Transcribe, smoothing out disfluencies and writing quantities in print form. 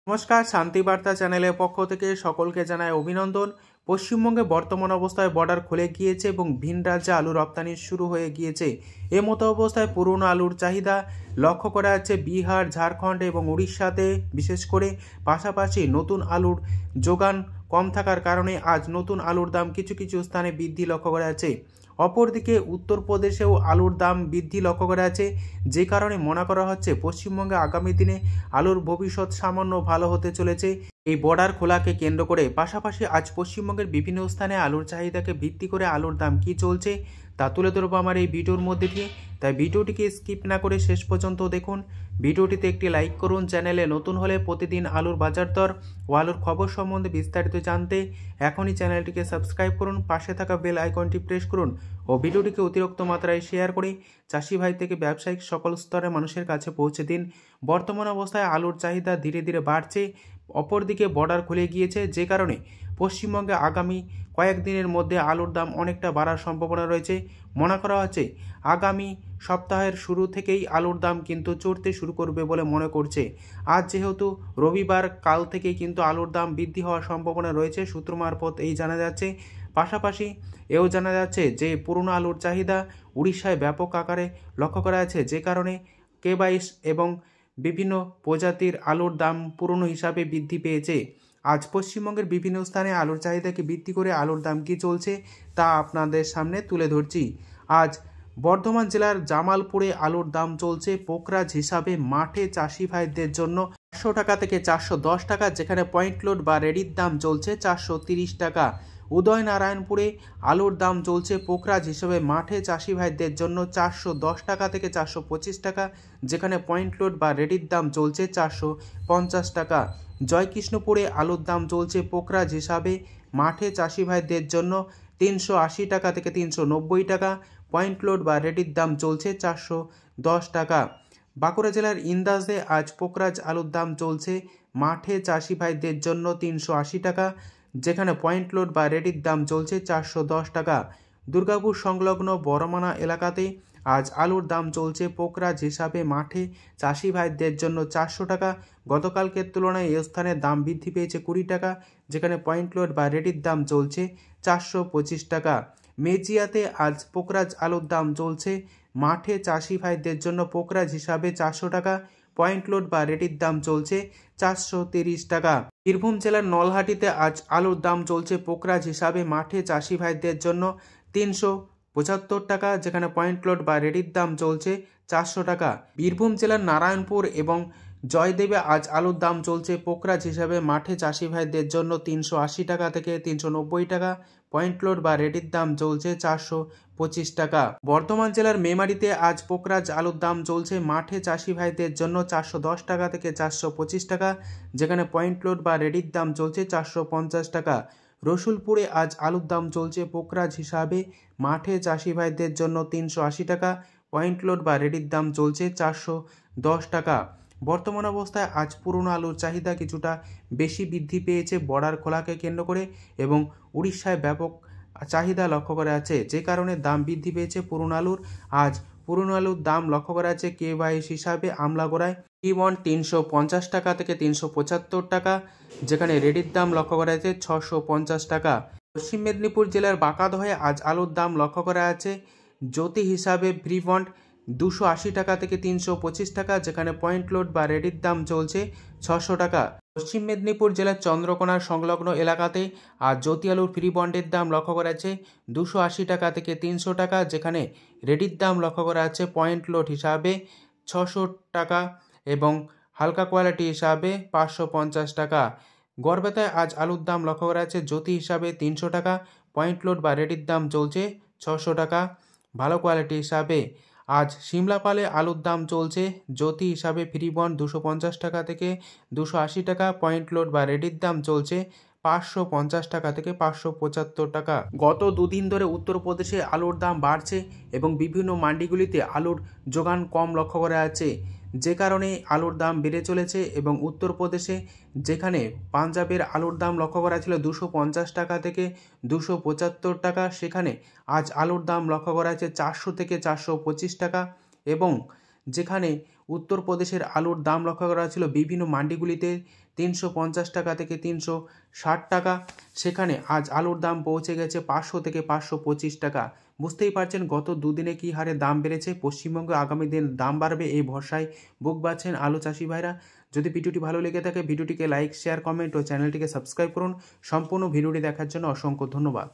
নমস্কার, শান্তিবার্তা চ্যানেলের পক্ষ থেকে সকলকে জানাই অভিনন্দন। পশ্চিমবঙ্গে বর্তমান অবস্থায় বর্ডার খুলে গিয়েছে এবং ভিন রাজ্যে আলু রপ্তানি শুরু হয়ে গিয়েছে। এ মতো অবস্থায় পুরনো আলুর চাহিদা লক্ষ্য করা যাচ্ছে বিহার, ঝাড়খণ্ড এবং উড়িষ্যাতে বিশেষ করে। পাশাপাশি নতুন আলুর যোগান কম থাকার কারণে আজ নতুন আলুর দাম কিছু কিছু স্থানে বৃদ্ধি লক্ষ্য করা যাচ্ছে। অপরদিকে উত্তরপ্রদেশেও আলুর দাম বৃদ্ধি লক্ষ্য করা যাচ্ছে, যে কারণে মনে করা হচ্ছে পশ্চিমবঙ্গে আগামী দিনে আলুর ভবিষ্যৎ সামান্য ভালো হতে চলেছে এই বর্ডার খোলাকে কেন্দ্র করে। পাশাপাশি আজ পশ্চিমবঙ্গের বিভিন্ন স্থানে আলুর চাহিদাকে ভিত্তি করে আলুর দাম কি চলছে তা তুলে ধরবো আমার এই ভিডিওর মধ্যে দিয়ে। তাই ভিডিওটিকে স্কিপ না করে শেষ পর্যন্ত দেখুন। ভিডিওটিতে একটি লাইক করুন। চ্যানেলে নতুন হলে প্রতিদিন আলুর বাজার দর ও আলুর খবর সম্বন্ধে বিস্তারিত জানতে এখনই চ্যানেলটিকে সাবস্ক্রাইব করুন, পাশে থাকা বেল আইকনটি প্রেস করুন ও ভিডিওটিকে অতিরিক্ত মাত্রায় শেয়ার করে চাষি ভাই থেকে ব্যবসায়িক সকল স্তরের মানুষের কাছে পৌঁছে দিন। বর্তমান অবস্থায় আলুর চাহিদা ধীরে ধীরে বাড়ছে। অপরদিকে বর্ডার খুলে গিয়েছে, যে কারণে পশ্চিমবঙ্গে আগামী কয়েকদিনের মধ্যে আলুর দাম অনেকটা বাড়ার সম্ভাবনা রয়েছে। মনে করা হচ্ছে আগামী সপ্তাহের শুরু থেকেই আলুর দাম কিন্তু চড়তে শুরু করবে বলে মনে করছে। আজ যেহেতু রবিবার, কাল থেকেই কিন্তু আলুর দাম বৃদ্ধি হওয়ার সম্ভাবনা রয়েছে, সূত্র মারফত এই জানা যাচ্ছে। পাশাপাশি এও জানা যাচ্ছে যে পুরনো আলুর চাহিদা উড়িষ্যায় ব্যাপক আকারে লক্ষ্য করা যাচ্ছে, যে কারণে K22 এবং বিভিন্ন প্রজাতির আলুর দাম পুরনো হিসাবে বৃদ্ধি পেয়েছে। আজ পশ্চিমবঙ্গের বিভিন্ন স্থানে আলুর চাহিদাকে ভিত্তি করে আলুর দাম কী চলছে তা আপনাদের সামনে তুলে ধরছি। আজ বর্ধমান জেলার জামালপুরে আলুর দাম চলছে পোকরাজ হিসাবে মাঠে চাষি ভাইদের জন্য 400 টাকা থেকে 410 টাকা, যেখানে পয়েন্ট লোড বা রেডির দাম চলছে 430 টাকা। উদয়নারায়ণপুরে আলুর দাম চলছে পোকরাজ হিসেবে মাঠে চাষি ভাইদের জন্য 410 টাকা থেকে 425 টাকা, যেখানে পয়েন্ট লোড বা রেডির দাম চলছে 450 টাকা। জয়কৃষ্ণপুরে আলুর দাম চলছে পোকরাজ হিসাবে মাঠে চাষি ভাইদের জন্য 380 টাকা থেকে 390 টাকা, পয়েন্ট লোড বা রেডির দাম চলছে 410 টাকা। বাঁকুড়া জেলার ইন্দাসে আজ পোকরাজ আলুর দাম চলছে মাঠে চাষি ভাইদের জন্য 380 টাকা, যেখানে পয়েন্ট লোড বা রেডির দাম চলছে 410 টাকা। দুর্গাপুর সংলগ্ন বড়মানা এলাকাতে আজ আলুর দাম চলছে পোকরাজ হিসাবে মাঠে চাষি ভাইদের জন্য 400 টাকা। গতকালকের তুলনায় এই স্থানে দাম বৃদ্ধি পেয়েছে 20 টাকা, যেখানে পয়েন্ট লোড বা রেডির দাম চলছে 425 টাকা। মেজিয়াতে আজ পোকরাজ আলুর দাম চলছে মাঠে চাষি ভাইদের জন্য পোকরাজ হিসাবে 400 টাকা, পয়েন্ট লোড বা রেডির দাম চলছে 430 টাকা। বীরভূম জেলার নলহাটিতে আজ আলুর দাম চলছে পোকরাজ হিসাবে মাঠে চাষি ভাইদের জন্য 375 টাকা, যেখানে পয়েন্ট লোড বা রেডির দাম চলছে 400 টাকা। বীরভূম জেলার নারায়ণপুর এবং জয়দেবে আজ আলুর দাম চলছে পোকরাজ হিসাবে মাঠে চাষি ভাইদের জন্য 380 টাকা থেকে 390 টাকা, পয়েন্ট লোড বা রেডির দাম চলছে 425 টাকা। বর্ধমান জেলার মেমারিতে আজ পোকরাজ আলুর দাম চলছে মাঠে চাষি ভাইদের জন্য 410 টাকা থেকে 425 টাকা, যেখানে পয়েন্ট লোড বা রেডির দাম চলছে 450 টাকা। রসুলপুরে আজ আলুর দাম চলছে পোকরাজ হিসাবে মাঠে চাষি ভাইদের জন্য 380 টাকা, পয়েন্ট লোড বা রেডির দাম চলছে 410 টাকা। বর্তমান অবস্থায় আজ পুরনো আলুর চাহিদা কিছুটা বেশি বৃদ্ধি পেয়েছে বর্ডার খোলাকে কেন্দ্র করে, এবং উড়িষ্যায় ব্যাপক চাহিদা লক্ষ্য করা যাচ্ছে, যে কারণে দাম বৃদ্ধি পেয়েছে পুরনো আলুর। আজ পুরনো আলুর দাম লক্ষ্য করা যাচ্ছে K22 হিসাবে আমলাগোড়ায় T1 350 টাকা থেকে 375 টাকা, যেখানে রেডির দাম লক্ষ্য করা যাচ্ছে 650 টাকা। পশ্চিম মেদিনীপুর জেলার বাঁকাদহে আজ আলুর দাম লক্ষ্য করা যাচ্ছে জ্যোতি হিসাবে ফ্রিবন্ড 280 টাকা থেকে 325 টাকা, যেখানে পয়েন্ট লোড বা রেডির দাম চলছে 600 টাকা। পশ্চিম মেদিনীপুর জেলার চন্দ্রকোনার সংলগ্ন এলাকাতে আজ জ্যোতি আলুর ফ্রি বন্ডের দাম লক্ষ্য করা যাচ্ছে 280 টাকা থেকে 300 টাকা, যেখানে রেডির দাম লক্ষ্য করা যাচ্ছে পয়েন্ট লোড হিসাবে 600 টাকা এবং হালকা কোয়ালিটি হিসাবে 550 টাকা। গড়বেতায় আজ আলুর দাম লক্ষ্য করা যাচ্ছে জ্যোতি হিসাবে 300 টাকা, পয়েন্ট লোড বা রেডির দাম চলছে 600 টাকা ভালো কোয়ালিটি হিসাবে। আজ সিমলাপালে আলুর দাম চলছে জ্যোতি হিসাবে ফ্রি বন্ড 250 টাকা থেকে 280 টাকা, পয়েন্ট লোড বা রেডির দাম চলছে 550 টাকা থেকে 575 টাকা। গত দুদিন ধরে উত্তরপ্রদেশে আলুর দাম বাড়ছে এবং বিভিন্ন মান্ডিগুলিতে আলুর যোগান কম লক্ষ্য করা যাচ্ছে, যে কারণে আলুর দাম বেড়ে চলেছে। এবং উত্তরপ্রদেশে যেখানে পাঞ্জাবের আলুর দাম লক্ষ্য করা ছিল 250 টাকা থেকে 275 টাকা, সেখানে আজ আলুর দাম লক্ষ্য করা যাচ্ছে 400 থেকে 425 টাকা। এবং যেখানে উত্তরপ্রদেশের আলুর দাম লক্ষ্য করা ছিল বিভিন্ন মান্ডিগুলিতে 350 টাকা থেকে 360 টাকা, সেখানে আজ আলুর দাম পৌঁছে গেছে 500 থেকে 525 টাকা। বুঝতেই পারছেন গত দুদিনে কী হারে দাম বেড়েছে। পশ্চিমবঙ্গে আগামী দিন দাম বাড়বে এই ভরসায় বুক বাঁধছেন আলু চাষি ভাইরা। যদি ভিডিওটি ভালো লেগে থাকে ভিডিওটিকে লাইক, শেয়ার, কমেন্ট ও চ্যানেলটিকে সাবস্ক্রাইব করুন। সম্পূর্ণ ভিডিওটি দেখার জন্য অসংখ্য ধন্যবাদ।